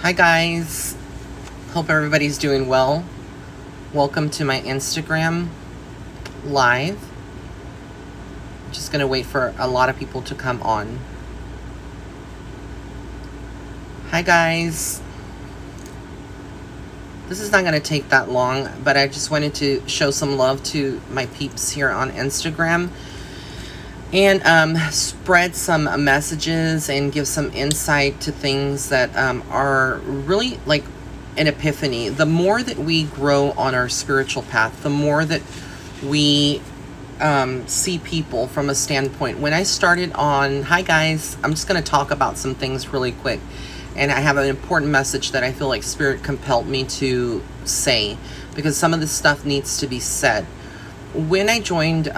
Hi guys, hope everybody's doing well. Welcome to my Instagram live. Just gonna wait for a lot of people to come on. Hi guys. This is not gonna take that long, but I just wanted to show some love to my peeps here on Instagram and spread some messages and give some insight to things that are really like an epiphany. The more that we grow on our spiritual path, the more that we see people from a standpoint. When I started on, hi guys, I'm just going to talk about some things really quick. And I have an important message that I feel like Spirit compelled me to say, because some of this stuff needs to be said. When I joined,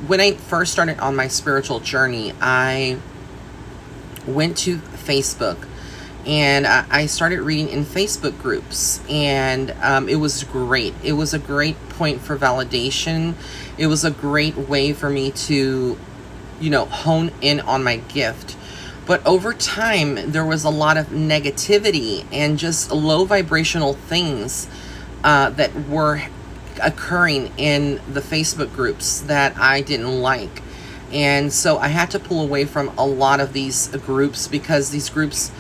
when I first started on my spiritual journey, I went to Facebook and I started reading in Facebook groups, and it was great. It was a great point for validation. It was a great way for me to, hone in on my gift. But over time, there was a lot of negativity and just low vibrational things that were occurring in the Facebook groups that I didn't like. And so I had to pull away from a lot of these groups, because these groups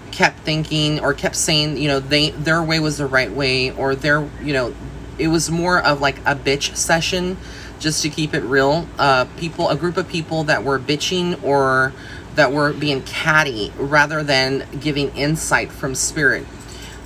kept thinking or kept saying, their way was the right way, or it was more of like a bitch session, just to keep it real. A group of people that were bitching or that were being catty rather than giving insight from Spirit.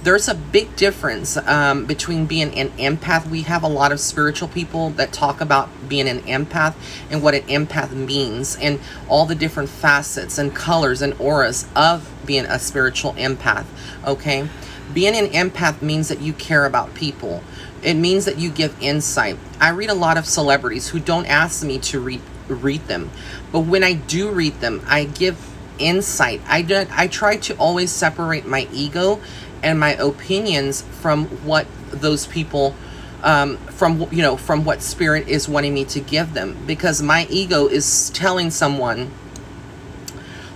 There's a big difference between being an empath. We have a lot of spiritual people that talk about being an empath and what an empath means, and all the different facets and colors and auras of being a spiritual empath, okay? Being an empath means that you care about people. It means that you give insight. I read a lot of celebrities who don't ask me to read them, but when I do read them, I give insight. I try to always separate my ego and my opinions from what those people from what Spirit is wanting me to give them, because my ego is telling someone,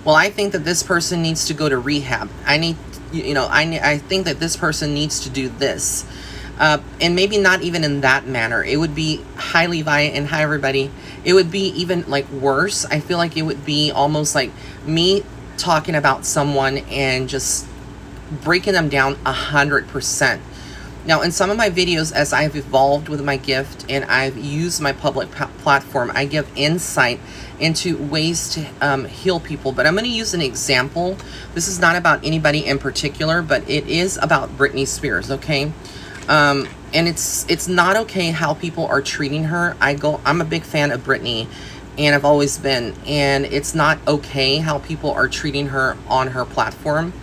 well, I think that this person needs to go to rehab. I think that this person needs to do this, and maybe not even in that manner. It would be hi Levi and hi everybody. It would be even like worse. I feel like it would be almost like me talking about someone and just breaking them down 100%. Now, in some of my videos, as I've evolved with my gift and I've used my public platform, I give insight into ways to heal people. But I'm going to use an example. This is not about anybody in particular, but it is about Britney Spears, okay? And it's not okay how people are treating her. I'm a big fan of Britney, and I've always been. And it's not okay how people are treating her on her platform.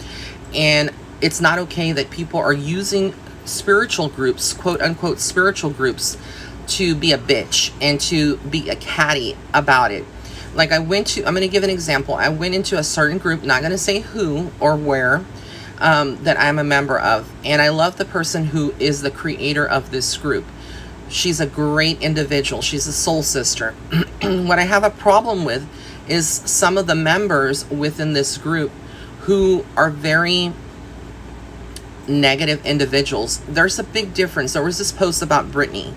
And it's not okay that people are using spiritual groups, quote unquote spiritual groups, to be a bitch and to be a catty about it. Like I'm going to give an example. I went into a certain group, not going to say who or where, that I'm a member of. And I love the person who is the creator of this group. She's a great individual. She's a soul sister. What I have a problem with is some of the members within this group who are very negative individuals. There's a big difference. There was this post about Britney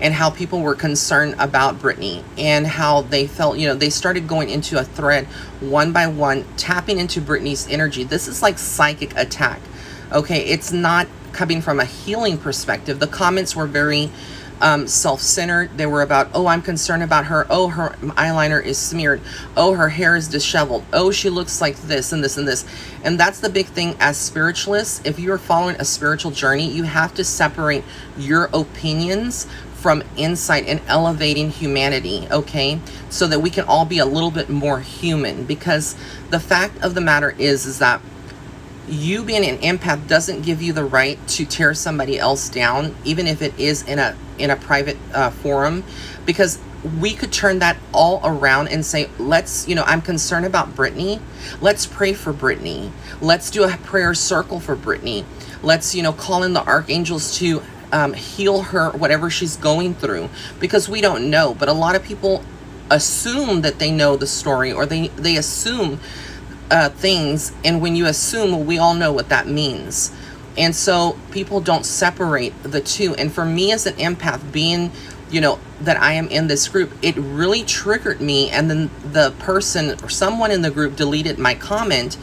and how people were concerned about Britney and how they felt, they started going into a thread one by one, tapping into Britney's energy. This is like psychic attack. Okay, it's not coming from a healing perspective. The comments were very self-centered. They were about, oh, I'm concerned about her. Oh, her eyeliner is smeared. Oh, her hair is disheveled. Oh, she looks like this and this and this. And that's the big thing as spiritualists. If you're following a spiritual journey, you have to separate your opinions from insight and elevating humanity, okay? So that we can all be a little bit more human, because the fact of the matter is that you being an empath doesn't give you the right to tear somebody else down, even if it is in a private forum, because we could turn that all around and say, I'm concerned about Britney. Let's pray for Britney. Let's do a prayer circle for Britney. Let's, call in the archangels to heal her, whatever she's going through, because we don't know. But a lot of people assume that they know the story, or they assume things, and when you assume, well, we all know what that means. And so people don't separate the two. And for me as an empath, being, that I am in this group, it really triggered me. And then the person or someone in the group deleted my comment,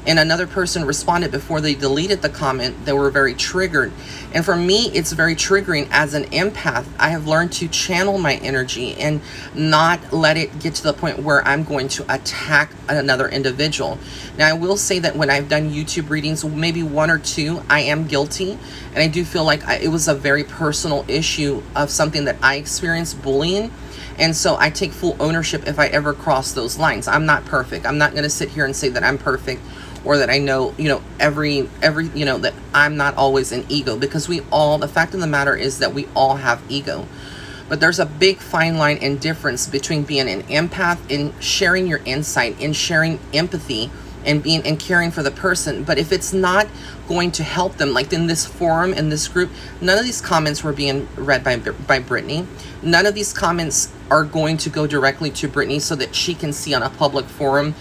and another person responded before they deleted the comment. They were very triggered. And for me, it's very triggering. As an empath, I have learned to channel my energy and not let it get to the point where I'm going to attack another individual. Now, I will say that when I've done YouTube readings, maybe one or two, I am guilty. And I do feel like it was a very personal issue of something that I experienced, bullying. And so I take full ownership if I ever cross those lines. I'm not perfect. I'm not going to sit here and say that I'm perfect, or that I know, every, that I'm not always an ego, because the fact of the matter is that we all have ego. But there's a big fine line and difference between being an empath and sharing your insight and sharing empathy and being and caring for the person. But if it's not going to help them, like in this forum, in this group, none of these comments were being read by Brittany. None of these comments are going to go directly to Brittany so that she can see on a public forum,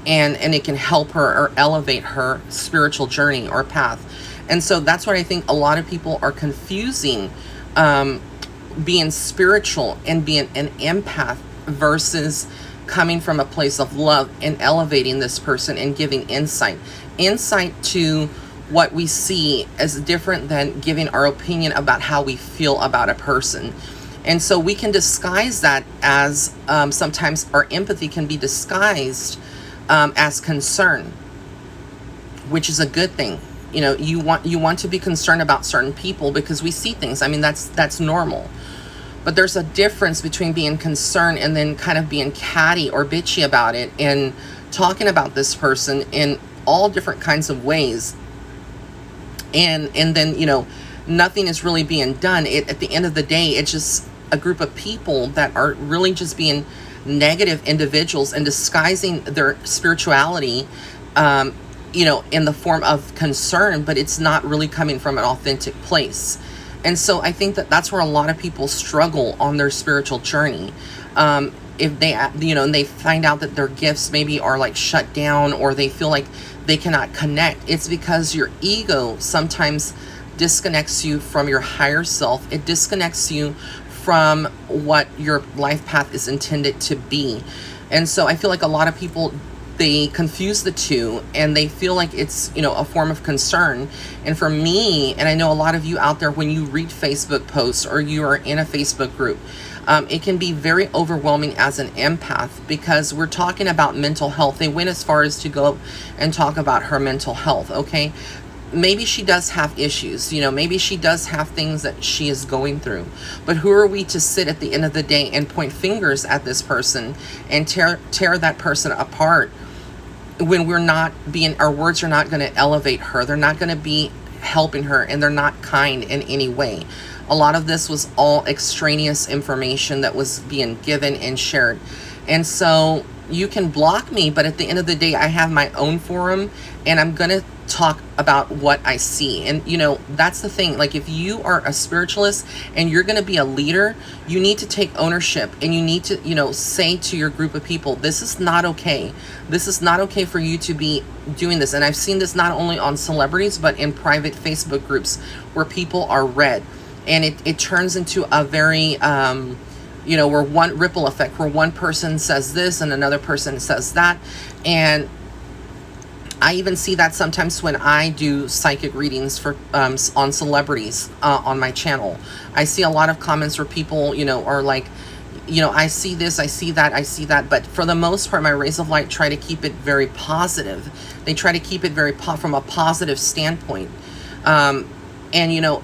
and it can help her or elevate her spiritual journey or path. And so that's what I think a lot of people are confusing, being spiritual and being an empath versus coming from a place of love and elevating this person and giving insight to what we see is different than giving our opinion about how we feel about a person. And so we can disguise that as sometimes our empathy can be disguised as concern, which is a good thing. You want to be concerned about certain people because we see things. I mean, that's normal. But there's a difference between being concerned and then kind of being catty or bitchy about it and talking about this person in all different kinds of ways. And then, nothing is really being done. At the end of the day, it's just a group of people that are really just being negative individuals and disguising their spirituality, in the form of concern, but it's not really coming from an authentic place. And so I think that that's where a lot of people struggle on their spiritual journey. If they, and they find out that their gifts maybe are like shut down, or they feel like they cannot connect, it's because your ego sometimes disconnects you from your higher self. It disconnects you from what your life path is intended to be. And so I feel like a lot of people, they confuse the two, and they feel like it's, a form of concern. And for me, and I know a lot of you out there, when you read Facebook posts or you are in a Facebook group, it can be very overwhelming as an empath, because we're talking about mental health. They went as far as to go and talk about her mental health. Okay, maybe she does have issues, maybe she does have things that she is going through. But who are we to sit at the end of the day and point fingers at this person and tear that person apart, when our words are not going to elevate her? They're not going to be helping her, and they're not kind in any way. A lot of this was all extraneous information that was being given and shared. And so you can block me, but at the end of the day, I have my own forum, and I'm going to talk about what I see. And that's the thing. Like, if you are a spiritualist and you're going to be a leader, you need to take ownership, and you need to say to your group of people, this is not okay. This is not okay for you to be doing this. And I've seen this not only on celebrities, but in private Facebook groups where people are read, and it turns into a very where one ripple effect, where one person says this and another person says that. And I even see that sometimes when I do psychic readings for on celebrities on my channel. I see a lot of comments where people, are like, I see this, I see that, I see that. But for the most part, my rays of light try to keep it very positive. They try to keep it very from a positive standpoint. And,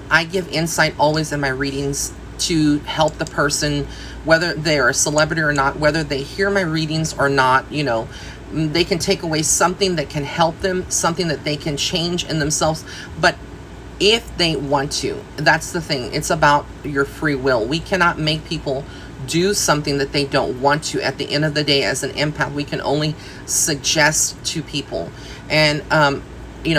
I give insight always in my readings to help the person, whether they're a celebrity or not, whether they hear my readings or not. They can take away something that can help them, something that they can change in themselves. But if they want to, that's the thing. It's about your free will. We cannot make people do something that they don't want to. At the end of the day, as an empath, we can only suggest to people. And,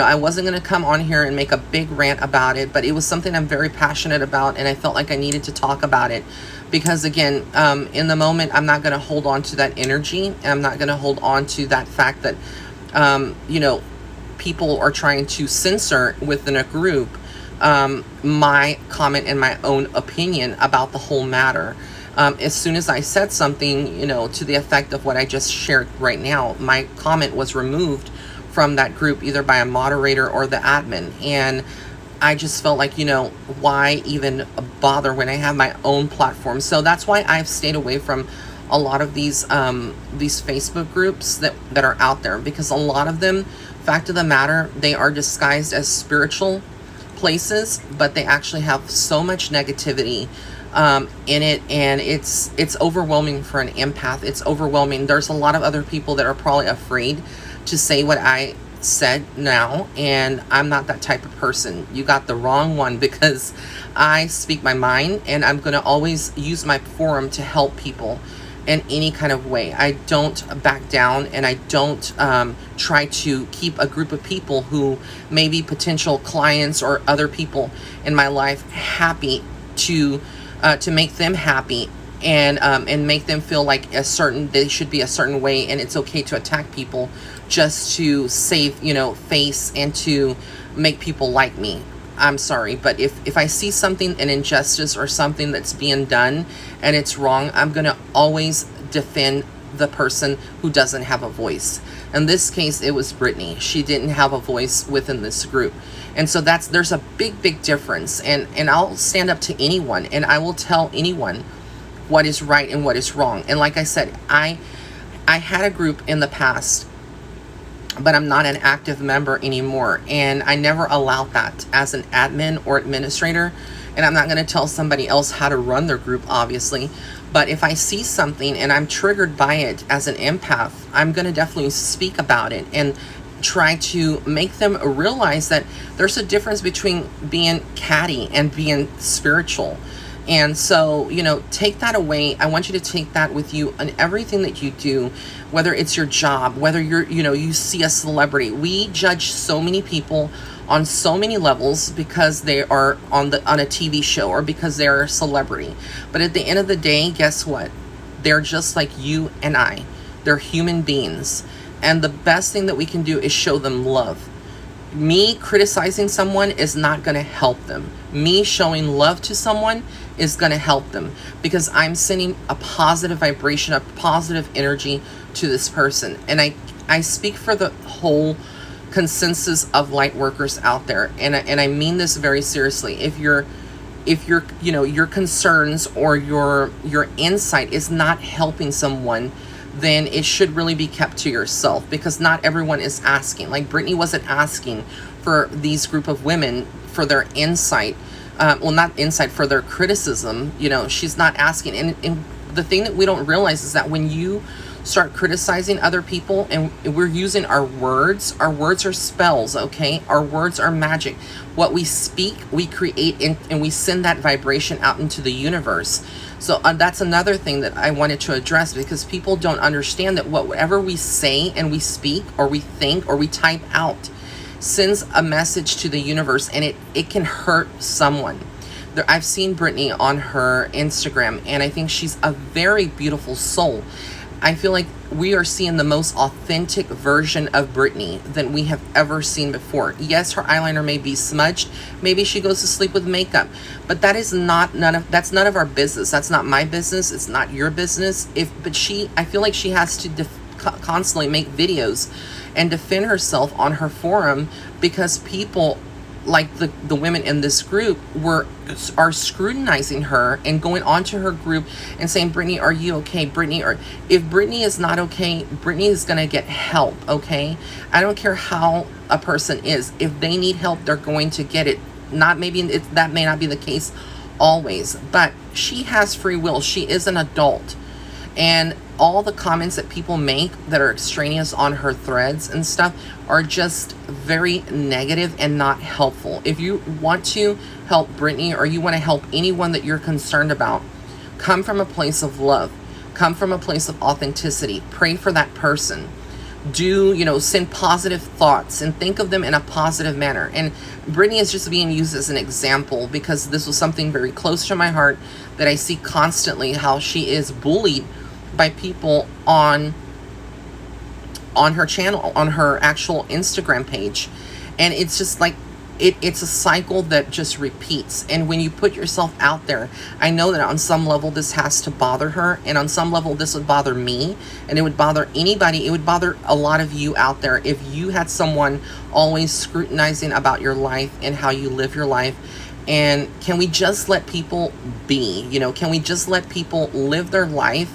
I wasn't going to come on here and make a big rant about it, but it was something I'm very passionate about, and I felt like I needed to talk about it. Because again, in the moment, I'm not going to hold on to that energy, and I'm not going to hold on to that fact that, you know, people are trying to censor within a group my comment and my own opinion about the whole matter. As soon as I said something, you know, to the effect of what I just shared right now, my comment was removed from that group, either by a moderator or the admin. And I just felt like, you know, why even bother when I have my own platform? So that's why I've stayed away from a lot of these Facebook groups that are out there, because a lot of them, fact of the matter, they are disguised as spiritual places, but they actually have so much negativity in it, and it's overwhelming for an empath. It's overwhelming. There's a lot of other people that are probably afraid to say what I said now, and I'm not that type of person. You got the wrong one, because I speak my mind, and I'm going to always use my forum to help people in any kind of way. I don't back down, and I don't try to keep a group of people who may be potential clients or other people in my life happy, to make them happy, and make them feel like they should be a certain way, and it's okay to attack people just to save, you know, face, and to make people like me. I'm sorry, but if I see something, an injustice or something that's being done and it's wrong, I'm going to always defend the person who doesn't have a voice. In this case, it was Brittany. She didn't have a voice within this group. And so there's a big difference. And I'll stand up to anyone, and I will tell anyone what is right and what is wrong. And like I said, I had a group in the past, but I'm not an active member anymore. And I never allowed that as an admin or administrator. And I'm not going to tell somebody else how to run their group, obviously. But if I see something and I'm triggered by it as an empath, I'm going to definitely speak about it and try to make them realize that there's a difference between being catty and being spiritual. And so, you know, take that away. I want you to take that with you in everything that you do, whether it's your job, whether you're, you know, you see a celebrity. We judge so many people on so many levels because they are on a TV show, or because they're a celebrity. But at the end of the day, guess what? They're just like you and I. They're human beings. And the best thing that we can do is show them love. Me criticizing someone is not going to help them. Me showing love to someone is going to help them, because I'm sending a positive vibration, a positive energy to this person. And I speak for the whole consensus of light workers out there, and I mean this very seriously. If your you know, your concerns or your insight is not helping someone, then it should really be kept to yourself, because not everyone is asking. Like Brittany wasn't asking for these group of women for their insight, well, not insight, for their criticism. You know, she's not asking. And the thing that we don't realize is that when you start criticizing other people, and we're using our words are spells, okay? Our words are magic. What we speak, we create, and we send that vibration out into the universe. So that's another thing that I wanted to address, because people don't understand that whatever we say and we speak or we think or we type out sends a message to the universe, and it can hurt someone. I've seen Brittany on her Instagram, and I think she's a very beautiful soul. I feel like we are seeing the most authentic version of Brittany than we have ever seen before. Yes, her eyeliner may be smudged. Maybe she goes to sleep with makeup, but that is that's none of our business. That's not my business. It's not your business. I feel like she has to constantly make videos and defend herself on her forum, because people like the women in this group are scrutinizing her and going onto her group and saying, Brittany, are you okay? Brittany, or if Brittany is not okay, Brittany is going to get help, okay? I don't care how a person is. If they need help, they're going to get it. That may not be the case always, but she has free will. She is an adult. And all the comments that people make that are extraneous on her threads and stuff are just very negative and not helpful. If you want to help Brittany, or you want to help anyone that you're concerned about, come from a place of love. Come from a place of authenticity. Pray for that person. Send positive thoughts and think of them in a positive manner. And Brittany is just being used as an example, because this was something very close to my heart that I see constantly, how she is bullied by people on on her channel, on her actual Instagram page. And it's just like, it's a cycle that just repeats. And when you put yourself out there, I know that on some level this has to bother her, and on some level this would bother me, and it would bother anybody. It would bother a lot of you out there if you had someone always scrutinizing about your life and how you live your life. And can we just let people be? You know, can we just let people live their life?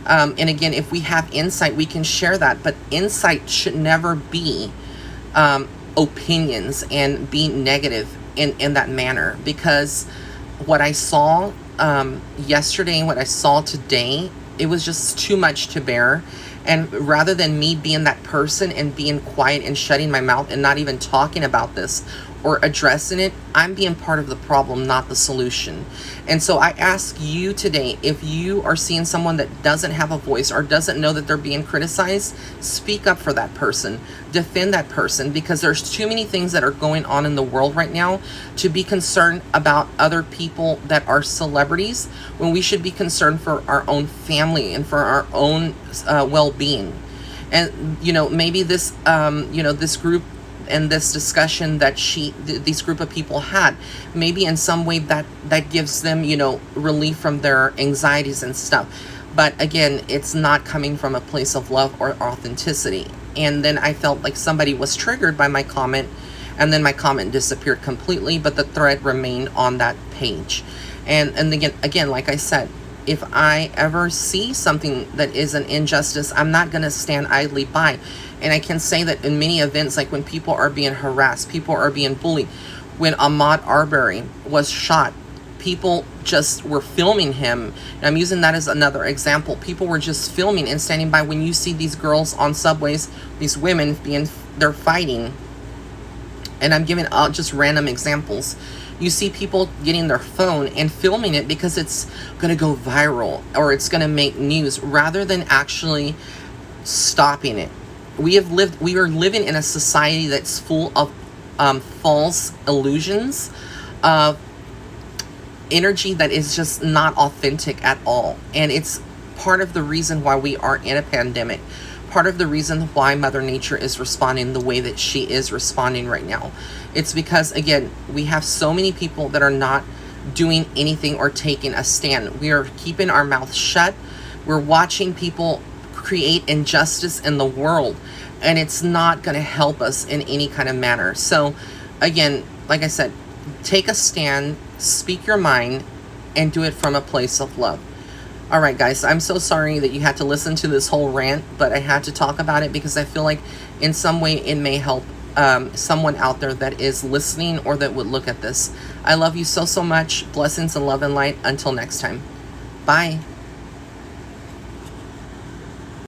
And again, if we have insight, we can share that, but insight should never be opinions and be negative in that manner. Because what I saw yesterday and what I saw today, it was just too much to bear. And rather than me being that person and being quiet and shutting my mouth and not even talking about this or addressing it, I'm being part of the problem, not the solution. And so I ask you today, if you are seeing someone that doesn't have a voice or doesn't know that they're being criticized, speak up for that person, defend that person, because there's too many things that are going on in the world right now to be concerned about other people that are celebrities, when we should be concerned for our own family and for our own well-being. And, you know, maybe this, you know, this group and this discussion that these group of people had, maybe in some way that gives them, you know, relief from their anxieties and stuff. But again, it's not coming from a place of love or authenticity. And then I felt like somebody was triggered by my comment, and then my comment disappeared completely, but the thread remained on that page. And again, like I said, if I ever see something that is an injustice, I'm not going to stand idly by. And I can say that in many events, like when people are being harassed, people are being bullied. When Ahmaud Arbery was shot, people just were filming him. And I'm using that as another example. People were just filming and standing by. When you see these girls on subways, these women they're fighting. And I'm giving out just random examples. You see people getting their phone and filming it because it's going to go viral or it's going to make news, rather than actually stopping it. We are living in a society that's full of false illusions of energy that is just not authentic at all. And it's part of the reason why we are in a pandemic. Part of the reason why Mother Nature is responding the way that she is responding right now. It's because, again, we have so many people that are not doing anything or taking a stand. We are keeping our mouths shut. We're watching people create injustice in the world, and it's not going to help us in any kind of manner. So again, like I said, take a stand, speak your mind, and do it from a place of love. All right, guys, I'm so sorry that you had to listen to this whole rant, but I had to talk about it because I feel like in some way it may help someone out there that is listening or that would look at this. I love you so much. Blessings and love and light. Until next time. Bye.